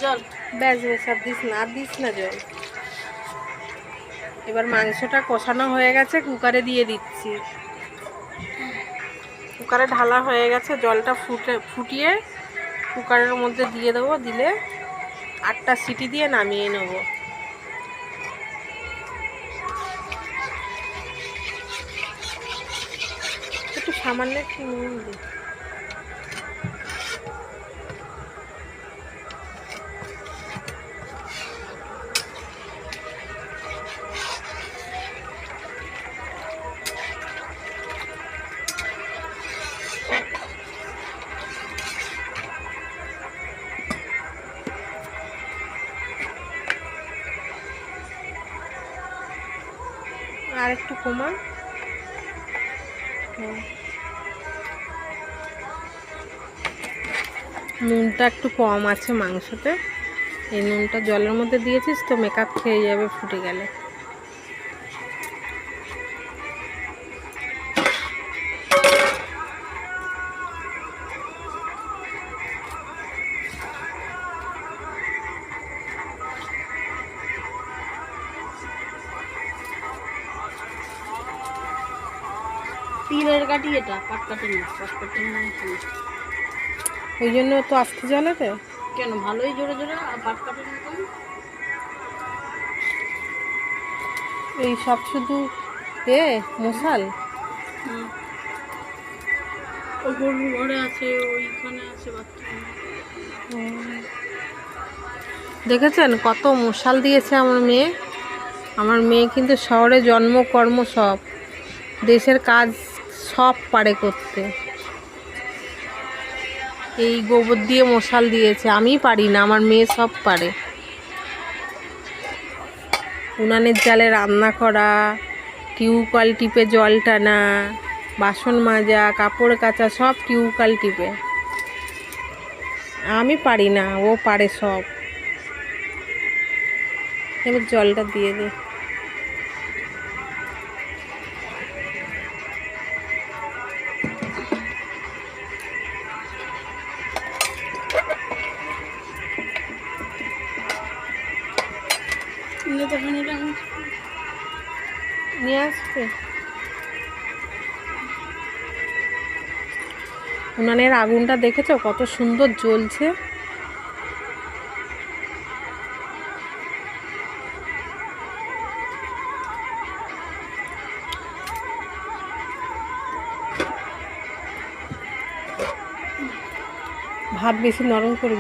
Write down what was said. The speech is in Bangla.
জল ব্যাস ব্যাস, আর দিস না জল। এবার মাংসটা কষানো হয়ে গেছে, কুকারে দিয়ে দিচ্ছি। কুকারে ঢালা হয়ে গেছে, জলটা ফুটিয়ে কুকারের মধ্যে দিয়ে দেবো। দিলে 8টা সিটি দিয়ে নামিয়ে নেব। একটু সামান্য একটু নুন দিই। আর একটু কমান। নুনটা একটু কম আছে মাংসতে। এই নুনটা জলের মধ্যে দিয়েছিস তো, মেকআপ খেয়ে যাবে ফুটে গেলে। তিলের কাঠি, এটা পাটকাঠি না, পাটকাঠি না। ওই জন্য তো আস্তে জ্বলেতে। কেন, ভালোই জোরে জোরে। আর পাটকাঠির মতন এই সব শুধু মশাল। ওপর ঘরে আছে, ওইখানে আছে বাথরুমে। দেখেছেন কত মশাল দিয়েছে আমার মেয়ে। আমার মেয়ে কিন্তু শহরে জন্ম, কর্ম সব, দেশের কাজ সব পারে করতে। এই গোবর দিয়ে মশাল দিয়েছে, আমি পারি না, আমার মেয়ে সব পারে। উনানের জালে রান্না করা, টিউবওয়েল টিপে জল টানা, বাসন মাজা, কাপড় কাচা, সব টিউবওয়েল টিপে। আমি পারি না, ও পারে সব। এবার জলটা দিয়ে দে। নিয়ে আসবে। উনানের আগুনটা দেখেছো কত সুন্দর জ্বলছে। ভাত বেশি নরম করে